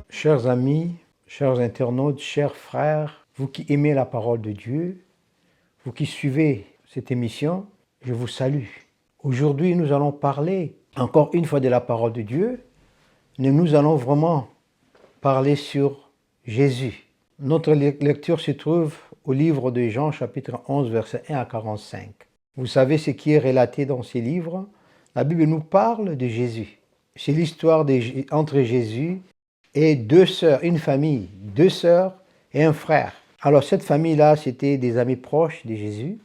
Chers amis, chers internautes, chers frères, vous qui aimez la parole de Dieu, vous qui suivez cette émission, je vous salue. Aujourd'hui, nous allons parler encore une fois de la parole de Dieu, mais nous allons vraiment parler sur Jésus. Notre lecture se trouve au livre de Jean, chapitre 11, versets 1 à 45. Vous savez ce qui est relaté dans ces livres. La Bible nous parle de Jésus. C'est l'histoire entre Jésus et deux sœurs, une famille, deux sœurs et un frère. Alors cette famille-là, c'était des amis proches de Jésus.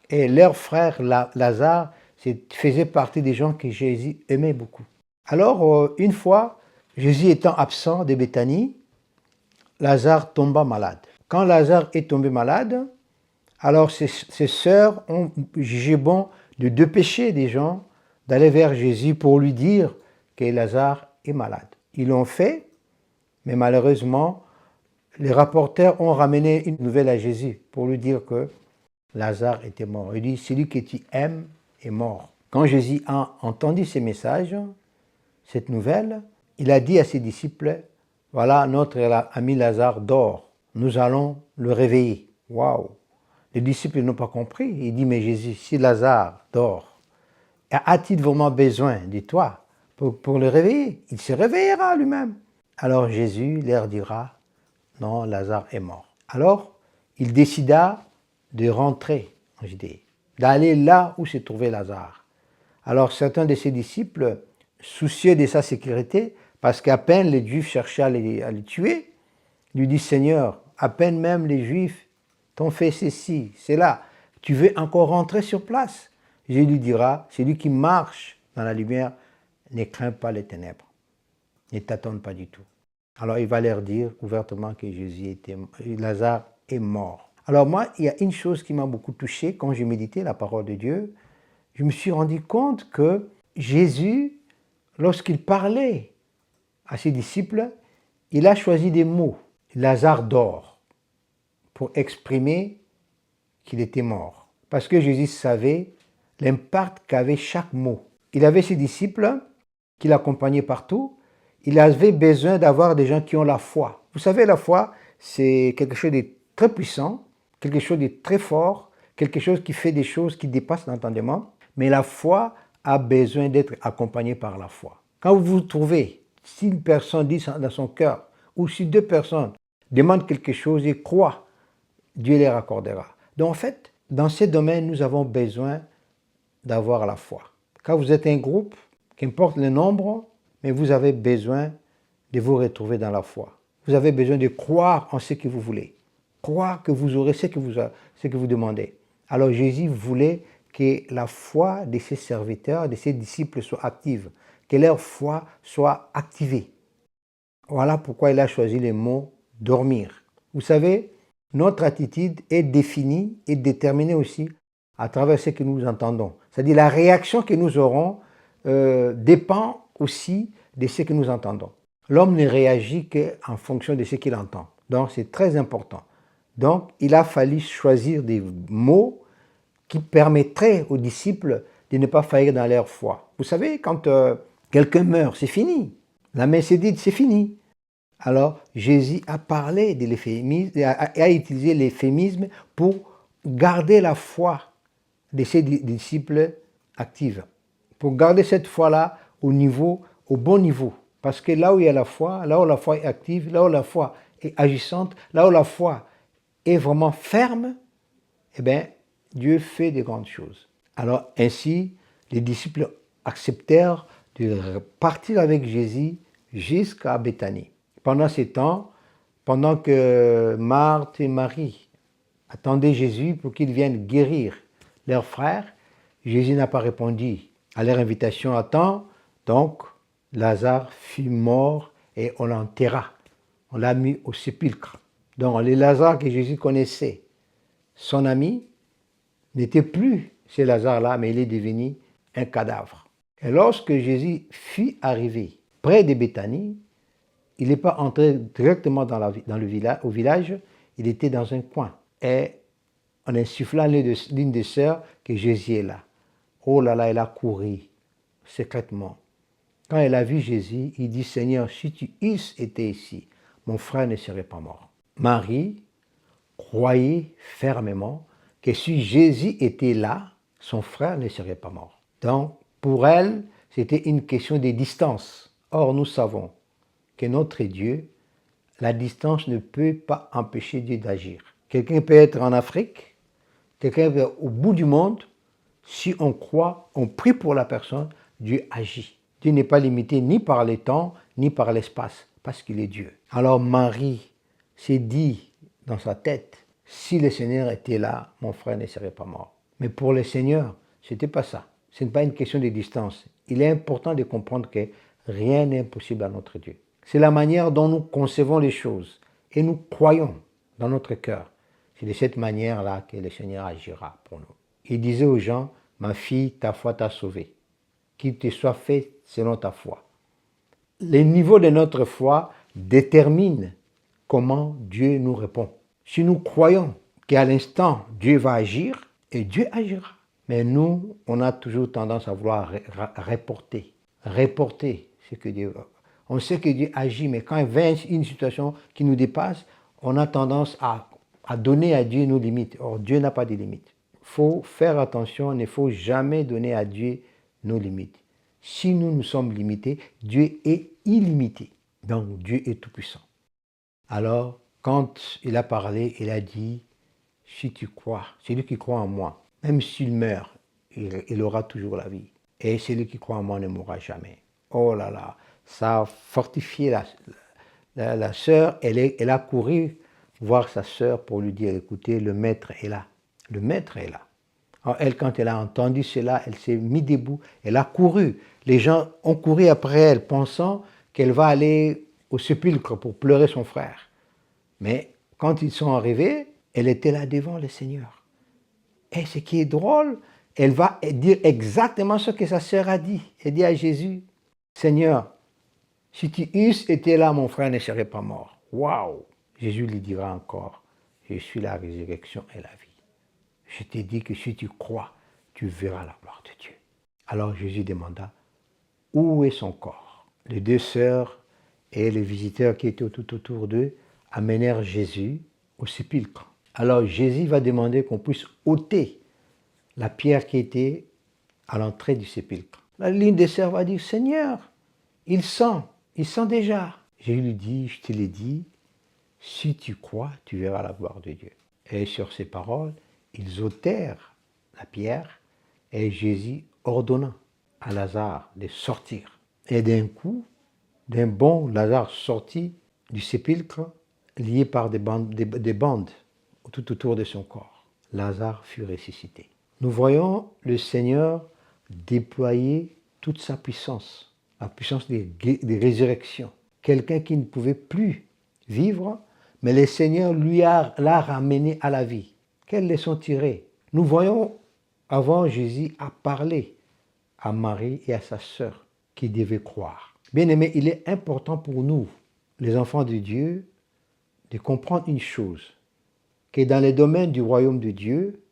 Et leur frère, Lazare, faisait partie des gens que Jésus aimait beaucoup. Alors, une fois, Jésus étant absent de Béthanie, Lazare tomba malade. Quand Lazare est tombé malade, alors ses sœurs ont jugé bon de dépêcher des gens d'aller vers Jésus pour lui dire que Lazare est malade. Ils l'ont fait, mais malheureusement, les rapporteurs ont ramené une nouvelle à Jésus pour lui dire que Lazare était mort. Il dit, celui que tu aimes est mort. Quand Jésus a entendu ces messages, cette nouvelle, il a dit à ses disciples, voilà, notre ami Lazare dort, nous allons le réveiller. Waouh! Les disciples n'ont pas compris. Il dit, mais Jésus, si Lazare dort, a-t-il vraiment besoin de toi pour le réveiller? Il se réveillera lui-même. Alors Jésus leur dira, non, Lazare est mort. Alors, il décida de rentrer en Judée, d'aller là où se trouvait Lazare. Alors certains de ses disciples, soucieux de sa sécurité, parce qu'à peine les Juifs cherchaient à les tuer, lui disent, Seigneur, à peine même les Juifs t'ont fait ceci, cela, tu veux encore rentrer sur place? Jésus lui dira, celui qui marche dans la lumière ne craint pas les ténèbres, ne t'attendent pas du tout. Alors il va leur dire ouvertement que Lazare est mort. Alors moi, il y a une chose qui m'a beaucoup touché quand j'ai médité la parole de Dieu. Je me suis rendu compte que Jésus, lorsqu'il parlait à ses disciples, il a choisi des mots. Lazare dort, pour exprimer qu'il était mort. Parce que Jésus savait l'impact qu'avait chaque mot. Il avait ses disciples qui l'accompagnaient partout. Il avait besoin d'avoir des gens qui ont la foi. Vous savez, la foi, c'est quelque chose de très puissant, quelque chose de très fort, quelque chose qui fait des choses qui dépassent l'entendement. Mais la foi a besoin d'être accompagnée par la foi. Quand vous vous trouvez, si une personne dit dans son cœur, ou si deux personnes demandent quelque chose et croient, Dieu les accordera. Donc en fait, dans ces domaines, nous avons besoin d'avoir la foi. Quand vous êtes un groupe, qu'importe le nombre, mais vous avez besoin de vous retrouver dans la foi. Vous avez besoin de croire en ce que vous voulez. Croire que vous aurez ce que vous demandez. Alors Jésus voulait que la foi de ses serviteurs, de ses disciples soit active, que leur foi soit activée. Voilà pourquoi il a choisi le mot « dormir ». Vous savez, notre attitude est définie et déterminée aussi à travers ce que nous entendons. C'est-à-dire la réaction que nous aurons dépend aussi de ce que nous entendons. L'homme ne réagit qu'en fonction de ce qu'il entend. Donc c'est très important. Donc il a fallu choisir des mots qui permettraient aux disciples de ne pas faillir dans leur foi. Vous savez, quand quelqu'un meurt, c'est fini. La messe est dite, c'est fini. Alors Jésus a parlé de l'euphémisme, a utilisé l'euphémisme pour garder la foi de ses disciples active, pour garder cette foi-là au bon niveau. Parce que là où il y a la foi, là où la foi est active, là où la foi est agissante, là où la foi est vraiment ferme, eh bien, Dieu fait de grandes choses. Alors ainsi, les disciples acceptèrent de partir avec Jésus jusqu'à Béthanie. Pendant ces temps, pendant que Marthe et Marie attendaient Jésus pour qu'il vienne guérir leur frère, Jésus n'a pas répondu à leur invitation à temps. Donc, Lazare fut mort et on l'enterra. On l'a mis au sépulcre. Donc, le Lazare que Jésus connaissait, son ami, n'était plus ce Lazare-là, mais il est devenu un cadavre. Et lorsque Jésus fut arrivé près de Béthanie, il n'est pas entré directement au village, il était dans un coin. Et en insufflant l'une des sœurs que Jésus est là. Oh là là, elle a couru secrètement quand elle a vu Jésus, il dit, Seigneur, si tu eusses été ici, mon frère ne serait pas mort. Marie croyait fermement que si Jésus était là, son frère ne serait pas mort. Donc, pour elle, c'était une question de distance. Or, nous savons que notre Dieu, la distance ne peut pas empêcher Dieu d'agir. Quelqu'un peut être en Afrique, quelqu'un peut être au bout du monde. Si on croit, on prie pour la personne, Dieu agit. Dieu n'est pas limité ni par les temps, ni par l'espace, parce qu'il est Dieu. Alors Marie s'est dit dans sa tête, si le Seigneur était là, mon frère ne serait pas mort. Mais pour le Seigneur, ce n'était pas ça. Ce n'est pas une question de distance. Il est important de comprendre que rien n'est impossible à notre Dieu. C'est la manière dont nous concevons les choses et nous croyons dans notre cœur. C'est de cette manière-là que le Seigneur agira pour nous. Il disait aux gens, ma fille, ta foi t'a sauvée. Qu'il te soit fait selon ta foi. Le niveau de notre foi détermine comment Dieu nous répond. Si nous croyons qu'à l'instant, Dieu va agir, et Dieu agira. Mais nous, on a toujours tendance à vouloir reporter ce que Dieu veut. On sait que Dieu agit, mais quand il vient une situation qui nous dépasse, on a tendance à donner à Dieu nos limites. Or, Dieu n'a pas de limites. Il faut faire attention, il ne faut jamais donner à Dieu nos limites. Si nous sommes limités, Dieu est illimité. Donc, Dieu est tout-puissant. Alors, quand il a parlé, il a dit, si tu crois, celui qui croit en moi, même s'il meurt, il aura toujours la vie. Et celui qui croit en moi ne mourra jamais. Oh là là, ça a fortifié la sœur. Elle a couru voir sa sœur pour lui dire, écoutez, le maître est là. Le maître est là. Alors elle, quand elle a entendu cela, elle s'est mise debout. Elle a couru. Les gens ont couru après elle, pensant qu'elle va aller au sépulcre pour pleurer son frère. Mais quand ils sont arrivés, elle était là devant le Seigneur. Et ce qui est drôle, elle va dire exactement ce que sa sœur a dit. Elle dit à Jésus, Seigneur, si tu eusses été là, mon frère ne serait pas mort. Waouh! Jésus lui dira encore, je suis la résurrection et la vie. Je t'ai dit que si tu crois, tu verras la gloire de Dieu. Alors Jésus demanda, où est son corps? Les deux sœurs et les visiteurs qui étaient tout autour d'eux amenèrent Jésus au sépulcre. Alors Jésus va demander qu'on puisse ôter la pierre qui était à l'entrée du sépulcre. L'une des sœurs va dire, Seigneur, il sent déjà. Jésus lui dit, je te l'ai dit, si tu crois, tu verras la gloire de Dieu. Et sur ces paroles, ils ôtèrent la pierre et Jésus ordonna à Lazare de sortir. Et d'un coup, d'un bond, Lazare sortit du sépulcre lié par des bandes tout autour de son corps. Lazare fut ressuscité. Nous voyons le Seigneur déployer toute sa puissance, la puissance des résurrections. Quelqu'un qui ne pouvait plus vivre, mais le Seigneur l'a ramené à la vie. Quelle leçon tirer? Nous voyons avant Jésus a parlé à Marie et à sa sœur qui devaient croire. Bien-aimés, il est important pour nous, les enfants de Dieu, de comprendre une chose, que dans les domaines du royaume de Dieu,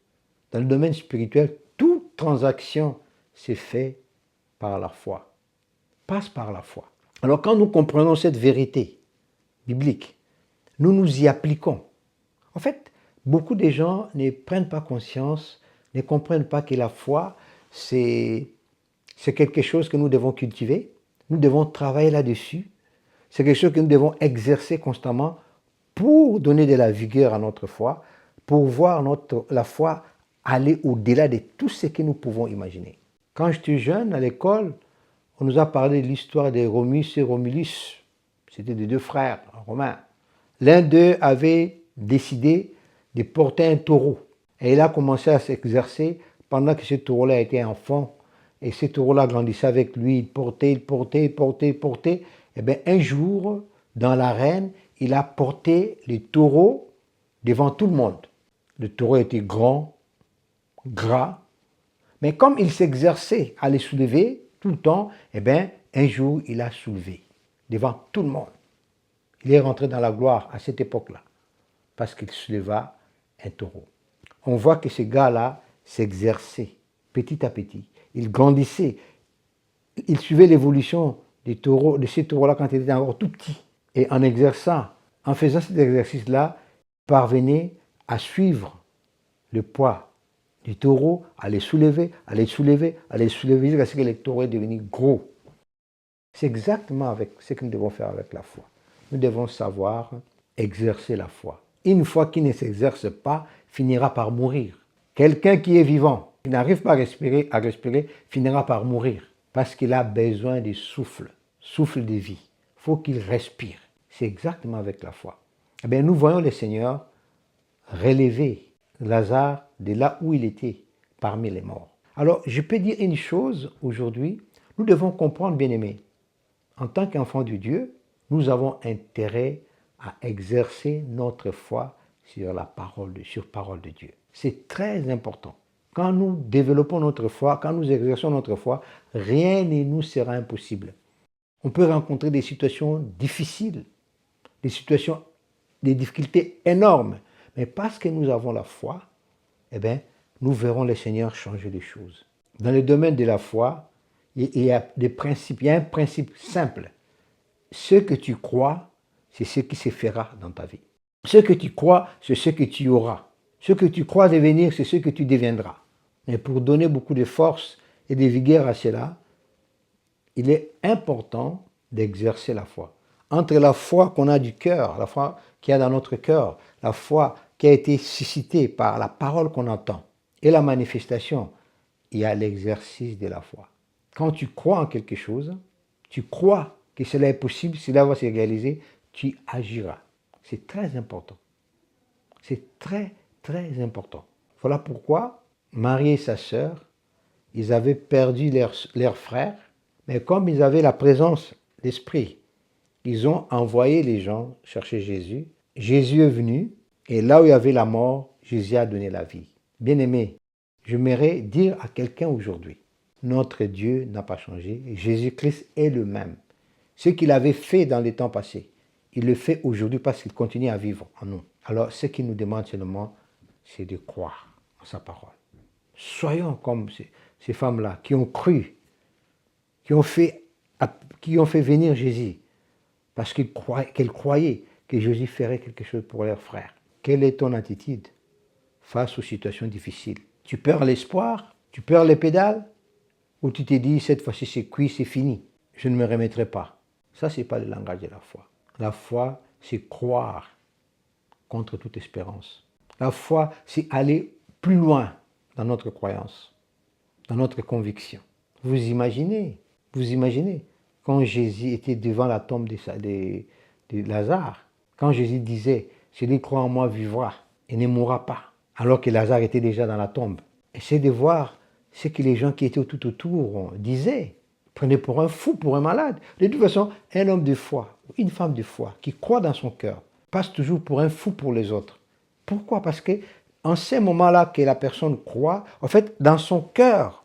dans le domaine spirituel, toute transaction s'est faite par la foi, passe par la foi. Alors quand nous comprenons cette vérité biblique, nous nous y appliquons. En fait, beaucoup de gens ne prennent pas conscience, ne comprennent pas que la foi, c'est quelque chose que nous devons cultiver, nous devons travailler là-dessus, c'est quelque chose que nous devons exercer constamment pour donner de la vigueur à notre foi, pour voir la foi aller au-delà de tout ce que nous pouvons imaginer. Quand j'étais jeune, à l'école, on nous a parlé de l'histoire de Romulus et Romulus. C'était des deux frères romains. L'un d'eux avait décidé de porter un taureau. Et il a commencé à s'exercer pendant que ce taureau-là était enfant. Et ce taureau-là grandissait avec lui. Il portait. Et bien un jour, dans l'arène, il a porté le taureau devant tout le monde. Le taureau était grand, gras. Mais comme il s'exerçait à les soulever tout le temps, eh bien, un jour, il a soulevé devant tout le monde. Il est rentré dans la gloire à cette époque-là, parce qu'il souleva un taureau. On voit que ce gars-là s'exerçait petit à petit. Il grandissait. Il suivait l'évolution de ces taureaux-là quand il était encore tout petit. Et en faisant cet exercice-là, il parvenait à suivre le poids du taureau, à les soulever, à les soulever, à les soulever, jusqu'à ce que le taureau est devenu gros. C'est exactement avec ce que nous devons faire avec la foi. Nous devons savoir exercer la foi. Une foi qui ne s'exerce pas finira par mourir. Quelqu'un qui est vivant, qui n'arrive pas à respirer, finira par mourir parce qu'il a besoin de souffle de vie. Il faut qu'il respire. C'est exactement avec la foi. Eh bien, nous voyons le Seigneur relever Lazare de là où il était, parmi les morts. Alors, je peux dire une chose aujourd'hui, nous devons comprendre, bien-aimés, en tant qu'enfants de Dieu, nous avons intérêt à exercer notre foi sur parole de Dieu. C'est très important. Quand nous développons notre foi, quand nous exerçons notre foi, rien ne nous sera impossible. On peut rencontrer des situations difficiles, des difficultés énormes, mais parce que nous avons la foi, eh bien, nous verrons le Seigneur changer les choses. Dans le domaine de la foi, il y a un principe simple. Ce que tu crois, c'est ce qui se fera dans ta vie. Ce que tu crois, c'est ce que tu auras. Ce que tu crois devenir, c'est ce que tu deviendras. Mais pour donner beaucoup de force et de vigueur à cela, il est important d'exercer la foi. Entre la foi qu'on a du cœur, la foi qu'il y a dans notre cœur, la foi qui a été suscitée par la parole qu'on entend, et la manifestation, il y a l'exercice de la foi. Quand tu crois en quelque chose, tu crois que cela est possible, cela va se réaliser, tu agiras. C'est très important. C'est très, très important. Voilà pourquoi Marie et sa sœur, ils avaient perdu leur frère, mais comme ils avaient la présence d'esprit, ils ont envoyé les gens chercher Jésus. Jésus est venu, et là où il y avait la mort, Jésus a donné la vie. Bien-aimé, j'aimerais dire à quelqu'un aujourd'hui, notre Dieu n'a pas changé, Jésus-Christ est le même. Ce qu'il avait fait dans les temps passés, il le fait aujourd'hui parce qu'il continue à vivre en nous. Alors, ce qu'il nous demande seulement, c'est de croire en sa parole. Soyons comme ces femmes-là qui ont cru, qui ont fait venir Jésus, parce qu'elles croyaient que Jésus ferait quelque chose pour leurs frères. Quelle est ton attitude face aux situations difficiles? Tu perds l'espoir? Tu perds les pédales? Ou tu te dis, cette fois-ci c'est cuit, c'est fini, je ne me remettrai pas? Ça, ce n'est pas le langage de la foi. La foi, c'est croire contre toute espérance. La foi, c'est aller plus loin dans notre croyance, dans notre conviction. Vous imaginez, quand Jésus était devant la tombe de Lazare, quand Jésus disait, celui qui croit en moi vivra et ne mourra pas, alors que Lazare était déjà dans la tombe. Essayez de voir ce que les gens qui étaient tout autour disaient. Prenez pour un fou, pour un malade. De toute façon, un homme de foi, une femme de foi, qui croit dans son cœur, passe toujours pour un fou pour les autres. Pourquoi? Parce que en ces moments-là que la personne croit, en fait, dans son cœur,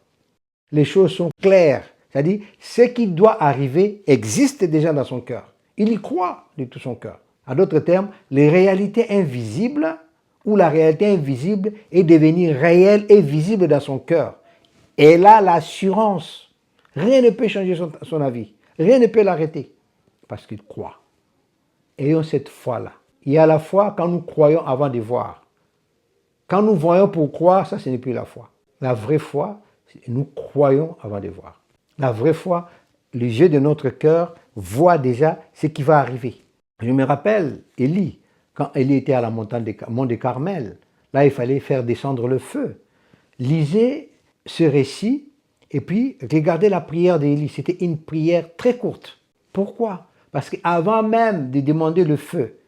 les choses sont claires. C'est-à-dire, ce qui doit arriver existe déjà dans son cœur. Il y croit de tout son cœur. En d'autres termes, les réalités invisibles ou la réalité invisible est devenue réelle et visible dans son cœur. Et là, l'assurance. Rien ne peut changer son avis. Rien ne peut l'arrêter. Parce qu'il croit. Ayons cette foi-là. Il y a la foi quand nous croyons avant de voir. Quand nous voyons pour croire, ça, ce n'est plus la foi. La vraie foi, nous croyons avant de voir. La vraie foi, les yeux de notre cœur voient déjà ce qui va arriver. Je me rappelle Élie, quand Élie était à la montagne mont de Carmel, là, il fallait faire descendre le feu. Lisez ce récit et puis regardez la prière d'Élie. C'était une prière très courte. Pourquoi? Parce qu'avant même de demander le feu,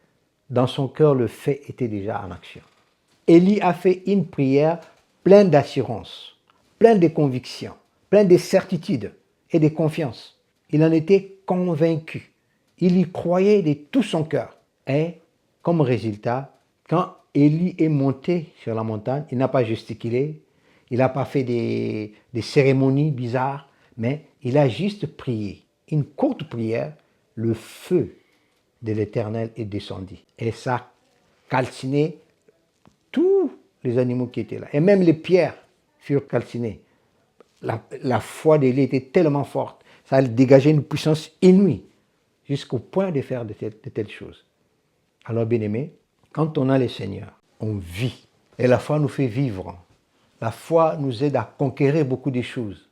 dans son cœur, le feu était déjà en action. Élie a fait une prière pleine d'assurance, pleine de conviction, pleine de certitude et de confiance. Il en était convaincu. Il y croyait de tout son cœur. Et comme résultat, quand Élie est monté sur la montagne, il n'a pas gesticulé, il n'a pas fait des cérémonies bizarres, mais il a juste prié. Une courte prière, le feu de l'Éternel est descendu. Et ça a calciné tous les animaux qui étaient là. Et même les pierres furent calcinées. La foi d'Élie était tellement forte. Ça a dégagé une puissance inouïe jusqu'au point de faire de telles choses. Alors, bien-aimés, quand on a le Seigneur, on vit. Et la foi nous fait vivre. La foi nous aide à conquérir beaucoup de choses.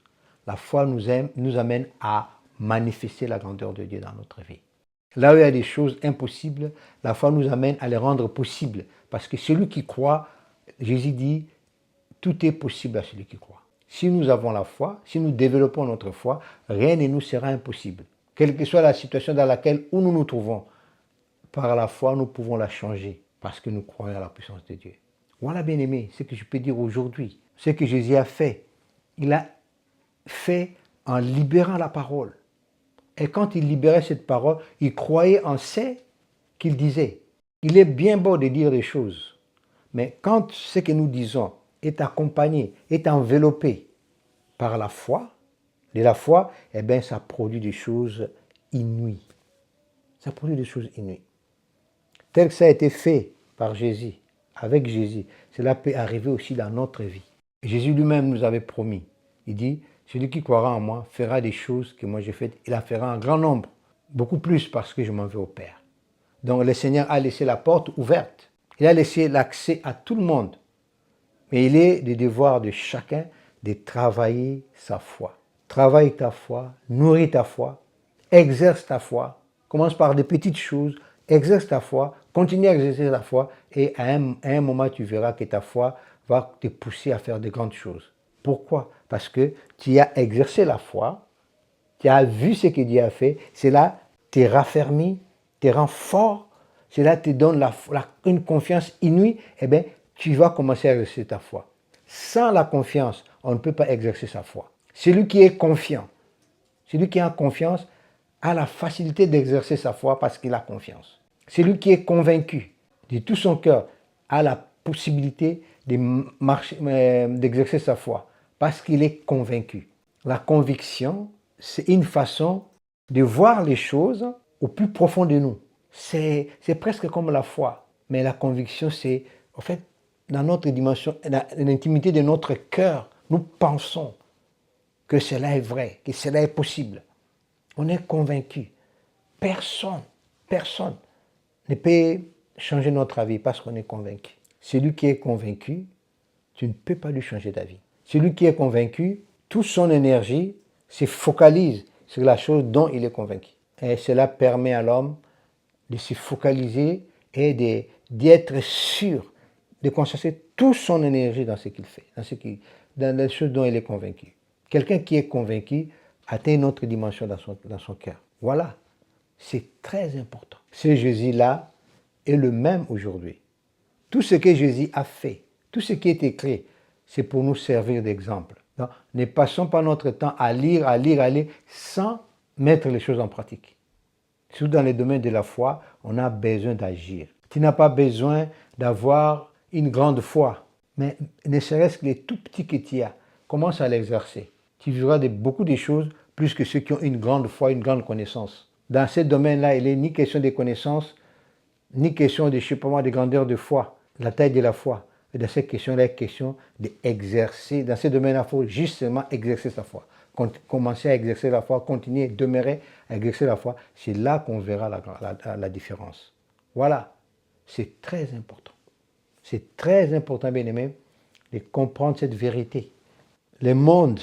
La foi nous amène à manifester la grandeur de Dieu dans notre vie. Là où il y a des choses impossibles, la foi nous amène à les rendre possibles. Parce que celui qui croit, Jésus dit, tout est possible à celui qui croit. Si nous avons la foi, si nous développons notre foi, rien ne nous sera impossible. Quelle que soit la situation dans laquelle nous nous trouvons, par la foi, nous pouvons la changer parce que nous croyons à la puissance de Dieu. Voilà, bien-aimé, ce que je peux dire aujourd'hui. Ce que Jésus a fait, il a fait en libérant la parole. Et quand il libérait cette parole, il croyait en ce qu'il disait. Il est bien beau de dire des choses, mais quand ce que nous disons est accompagné, est enveloppé par la foi, de la foi, eh bien, ça produit des choses inouïes. Ça produit des choses inouïes. Tel que ça a été fait par Jésus, avec Jésus, cela peut arriver aussi dans notre vie. Jésus lui-même nous avait promis. Il dit, celui qui croira en moi fera des choses que moi j'ai faites. Il en fera un grand nombre, beaucoup plus parce que je m'en vais au Père. Donc le Seigneur a laissé la porte ouverte. Il a laissé l'accès à tout le monde. Mais il est du devoir de chacun de travailler sa foi. Travaille ta foi, nourris ta foi, exerce ta foi. Commence par des petites choses, exerce ta foi, continue à exercer ta foi et à un moment tu verras que ta foi va te pousser à faire de grandes choses. Pourquoi? Parce que tu as exercé la foi, tu as vu ce que Dieu a fait, cela te raffermit, te rend fort, cela te donne une confiance inouïe, eh bien, tu vas commencer à exercer ta foi. Sans la confiance, on ne peut pas exercer sa foi. Celui qui est confiant, celui qui a confiance, a la facilité d'exercer sa foi parce qu'il a confiance. Celui qui est convaincu de tout son cœur a la possibilité d'exercer sa foi parce qu'il est convaincu. La conviction, c'est une façon de voir les choses au plus profond de nous. C'est presque comme la foi, mais la conviction, c'est en fait dans notre dimension, dans l'intimité de notre cœur, nous pensons que cela est vrai, que cela est possible. On est convaincu. Personne ne peut changer notre avis parce qu'on est convaincu. Celui qui est convaincu, tu ne peux pas lui changer d'avis. Celui qui est convaincu, toute son énergie se focalise sur la chose dont il est convaincu. Et cela permet à l'homme de se focaliser et d'être sûr, de concentrer toute son énergie dans ce qu'il fait, dans les choses dont il est convaincu. Quelqu'un qui est convaincu atteint une autre dimension dans son cœur. Voilà, c'est très important. Ce Jésus-là est le même aujourd'hui. Tout ce que Jésus a fait, tout ce qui est écrit, c'est pour nous servir d'exemple. Donc, ne passons pas notre temps à lire, sans mettre les choses en pratique. Surtout dans les domaines de la foi, on a besoin d'agir. Tu n'as pas besoin d'avoir une grande foi, mais ne serait-ce que les tout petits que tu as, commence à l'exercer. Tu verras beaucoup de choses plus que ceux qui ont une grande foi, une grande connaissance. Dans ce domaine-là, il n'est ni question de connaissances, ni question de, je sais pas moi, de grandeur de foi, la taille de la foi. Et dans cette question-là, il est question d'exercer. Dans ce domaine-là, il faut justement exercer sa foi. Commencer à exercer la foi, continuer, demeurer à exercer la foi. C'est là qu'on verra la différence. Voilà. C'est très important. C'est très important, bien aimé, de comprendre cette vérité. Le monde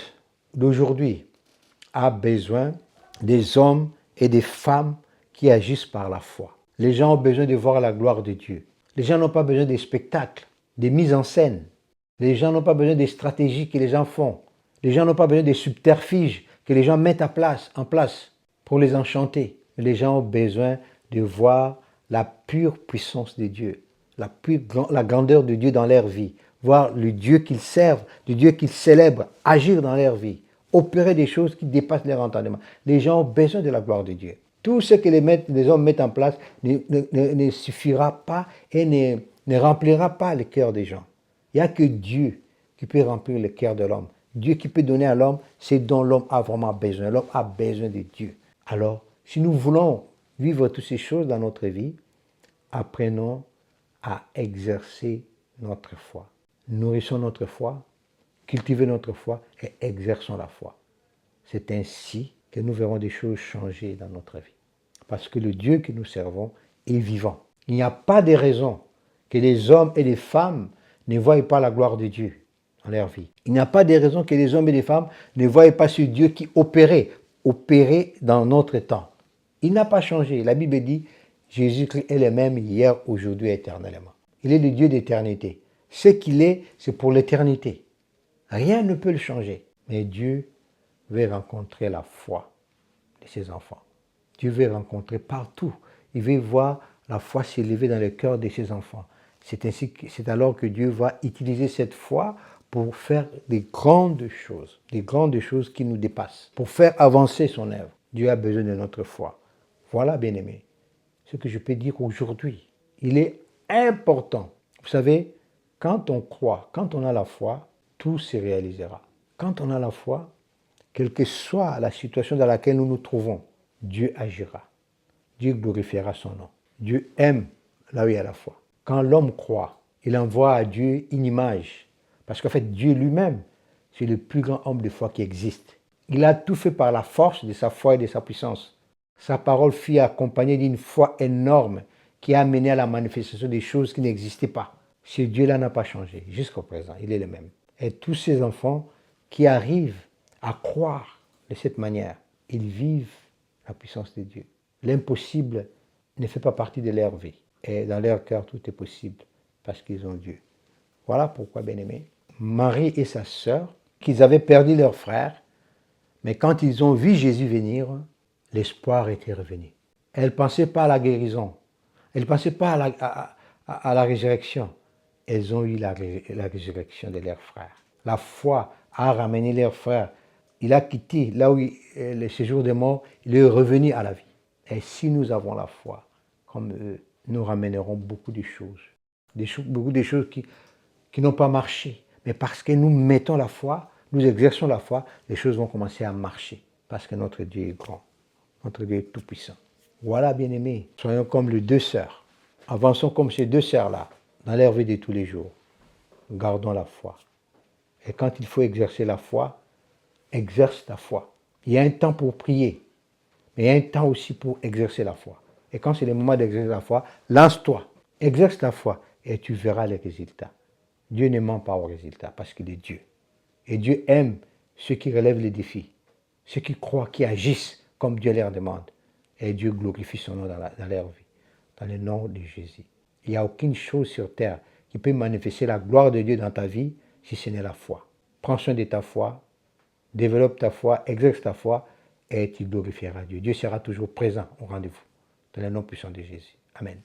d'aujourd'hui a besoin des hommes et des femmes qui agissent par la foi. Les gens ont besoin de voir la gloire de Dieu. Les gens n'ont pas besoin des spectacles, des mises en scène. Les gens n'ont pas besoin des stratégies que les gens font. Les gens n'ont pas besoin des subterfuges que les gens mettent en place pour les enchanter. Les gens ont besoin de voir la pure puissance de Dieu, la grandeur de Dieu dans leur vie, voir le Dieu qu'ils servent, le Dieu qu'ils célèbrent, agir dans leur vie, opérer des choses qui dépassent leur entendement. Les gens ont besoin de la gloire de Dieu. Tout ce que les hommes mettent en place ne suffira pas et ne remplira pas le cœur des gens. Il n'y a que Dieu qui peut remplir le cœur de l'homme. Dieu qui peut donner à l'homme ce dont l'homme a vraiment besoin. L'homme a besoin de Dieu. Alors, si nous voulons vivre toutes ces choses dans notre vie, apprenons à exercer notre foi. Nourrissons notre foi, cultivons notre foi et exerçons la foi. C'est ainsi que nous verrons des choses changer dans notre vie. Parce que le Dieu que nous servons est vivant. Il n'y a pas de raison que les hommes et les femmes ne voient pas la gloire de Dieu dans leur vie. Il n'y a pas de raison que les hommes et les femmes ne voient pas ce Dieu qui opérait dans notre temps. Il n'a pas changé. La Bible dit, Jésus-Christ est le même hier, aujourd'hui et éternellement. Il est le Dieu d'éternité. Ce qu'il est, c'est pour l'éternité. Rien ne peut le changer. Mais Dieu veut rencontrer la foi de ses enfants. Dieu veut rencontrer partout. Il veut voir la foi s'élever dans le cœur de ses enfants. C'est alors que Dieu va utiliser cette foi pour faire des grandes choses qui nous dépassent, pour faire avancer son œuvre. Dieu a besoin de notre foi. Voilà, bien-aimés, ce que je peux dire aujourd'hui. Il est important. Vous savez, quand on croit, quand on a la foi, tout se réalisera. Quand on a la foi, quelle que soit la situation dans laquelle nous nous trouvons, Dieu agira. Dieu glorifiera son nom. Dieu aime là où il y a la foi. Quand l'homme croit, il envoie à Dieu une image. Parce qu'en fait, Dieu lui-même, c'est le plus grand homme de foi qui existe. Il a tout fait par la force de sa foi et de sa puissance. Sa parole fut accompagnée d'une foi énorme qui a amené à la manifestation des choses qui n'existaient pas. Ce Dieu-là n'a pas changé jusqu'au présent, il est le même. Et tous ces enfants qui arrivent à croire de cette manière, ils vivent la puissance de Dieu. L'impossible ne fait pas partie de leur vie. Et dans leur cœur, tout est possible parce qu'ils ont Dieu. Voilà pourquoi, bien-aimés, Marie et sa sœur, qu'ils avaient perdu leur frère, mais quand ils ont vu Jésus venir, l'espoir était revenu. Elles ne pensaient pas à la guérison, elles ne pensaient pas à la résurrection. Elles ont eu la résurrection de leur frère. La foi a ramené leur frère. Il a quitté là où le séjour des morts, il est revenu à la vie. Et si nous avons la foi, comme eux, nous ramènerons beaucoup de choses. Beaucoup de choses qui n'ont pas marché. Mais parce que nous mettons la foi, nous exerçons la foi, les choses vont commencer à marcher. Parce que notre Dieu est grand. Notre Dieu est tout-puissant. Voilà, bien-aimés, soyons comme les deux sœurs. Avançons comme ces deux sœurs-là, dans leur vie de tous les jours. Gardons la foi. Et quand il faut exercer la foi, exerce ta foi. Il y a un temps pour prier, mais il y a un temps aussi pour exercer la foi. Et quand c'est le moment d'exercer la foi, lance-toi, exerce ta foi et tu verras les résultats. Dieu ne ment pas aux résultats parce qu'il est Dieu. Et Dieu aime ceux qui relèvent les défis, ceux qui croient, qui agissent comme Dieu leur demande. Et Dieu glorifie son nom dans leur vie, dans le nom de Jésus. Il n'y a aucune chose sur terre qui peut manifester la gloire de Dieu dans ta vie si ce n'est la foi. Prends soin de ta foi, développe ta foi, exerce ta foi et tu glorifieras Dieu. Dieu sera toujours présent au rendez-vous. Dans le nom puissant de Jésus. Amen.